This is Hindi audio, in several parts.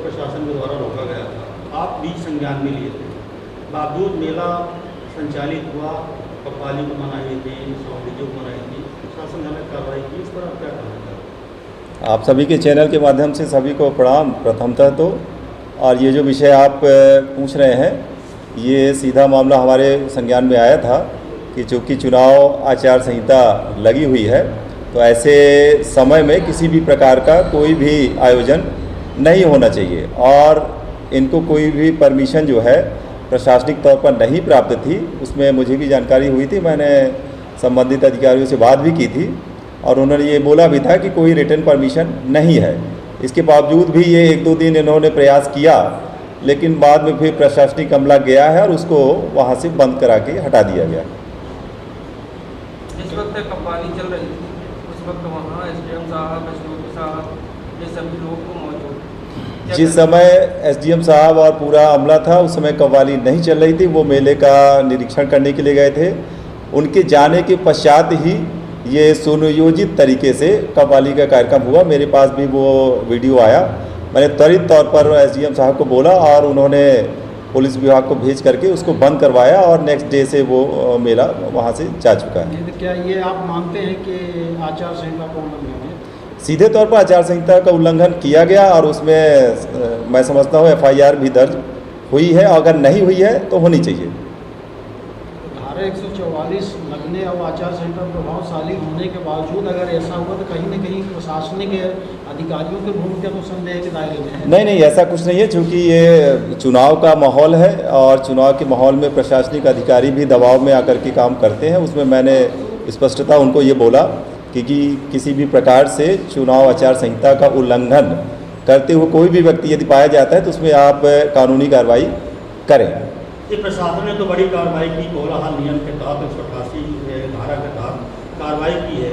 प्रशासन के द्वारा रोका गया था, आप भी संज्ञान में लिए थे, बावजूद मेला संचालित हुआ, कव्वाली को मनाई थी, सौंदर्य को मनाई थी, प्रशासन ने कार्रवाई की, इस पर आप क्या कहना चाहते हैं? आप सभी के चैनल के माध्यम से सभी को प्रणाम प्रथमतः तो। और ये जो विषय आप पूछ रहे हैं, ये सीधा मामला हमारे संज्ञान में आया था कि चूँकि चुनाव आचार संहिता लगी हुई है, तो ऐसे समय में किसी भी प्रकार का कोई भी आयोजन नहीं होना चाहिए और इनको कोई भी परमिशन जो है प्रशासनिक तौर पर नहीं प्राप्त थी। उसमें मुझे भी जानकारी हुई थी, मैंने संबंधित अधिकारियों से बात भी की थी और उन्होंने ये बोला भी था कि कोई रिटर्न परमिशन नहीं है। इसके बावजूद भी ये 1-2 दिन इन्होंने प्रयास किया, लेकिन बाद में फिर प्रशासनिक अमला गया है और उसको वहाँ से बंद करा के हटा दिया गया। जिस वक्त कव्वाली चल रही थी उस वक्त वहाँ एसडीएम साहब, एसडीओ साहब, ये सभी लोग मौजूद। जिस समय एसडीएम साहब और पूरा अमला था उस समय कव्वाली नहीं चल रही थी, वो मेले का निरीक्षण करने के लिए गए थे। उनके जाने के पश्चात ही ये सुनियोजित तरीके से कव्वाली का कार्यक्रम हुआ। मेरे पास भी वो वीडियो आया। मैंने त्वरित तौर पर एसडीएम साहब को बोला और उन्होंने पुलिस विभाग को भेज करके उसको बंद करवाया और नेक्स्ट डे से वो मेला वहाँ से जा चुका है। क्या ये आप मानते हैं कि आचार संहिता का उल्लंघन है? सीधे तौर पर आचार संहिता का उल्लंघन किया गया और उसमें मैं समझता हूँ FIR भी दर्ज हुई है, अगर नहीं हुई है तो होनी चाहिए। धारा 144 लगने और आचार संहिता प्रभावशाली होने के बावजूद अगर ऐसा हुआ तो कहीं न कहीं प्रशासनिक अधिकारियों की भूमिका तो संदेह के दायरे में है। नहीं, ऐसा कुछ नहीं है, क्योंकि ये चुनाव का माहौल है और चुनाव के माहौल में प्रशासनिक अधिकारी भी दबाव में आकर के काम करते हैं। उसमें मैंने स्पष्टता उनको ये बोला कि किसी भी प्रकार से चुनाव आचार संहिता का उल्लंघन करते हुए कोई भी व्यक्ति यदि पाया जाता है तो उसमें आप कानूनी कार्रवाई करें। ये प्रशासन ने तो बड़ी कार्रवाई की, कोलाहल नियम के तहत 188 धारा के तहत कार्रवाई की है।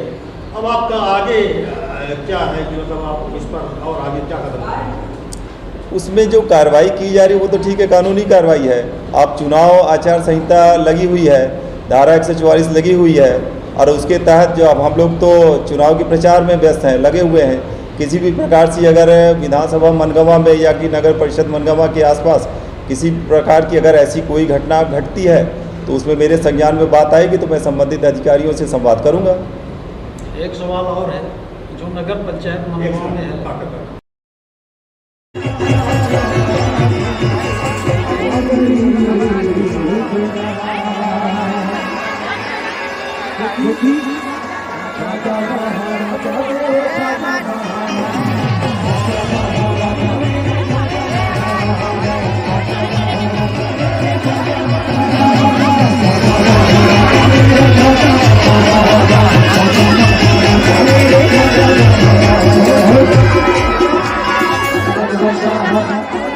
अब आपका आगे क्या है कि मतलब आप इस पर और आगे क्या कदम करेंगे? उसमें जो कार्रवाई की जा रही है वो तो ठीक है, कानूनी कार्रवाई है। आप चुनाव आचार संहिता लगी हुई है, धारा 144 लगी हुई है और उसके तहत जो अब हम लोग तो चुनाव के प्रचार में व्यस्त हैं, लगे हुए हैं। किसी भी प्रकार से अगर विधानसभा मनगवा में या कि नगर परिषद मनगवा के आसपास किसी प्रकार की अगर ऐसी कोई घटना घटती है तो उसमें मेरे संज्ञान में बात आएगी तो मैं संबंधित अधिकारियों से संवाद करूंगा। एक सवाल और है, जो नगर पंचायत मनगवा में है, Thank you.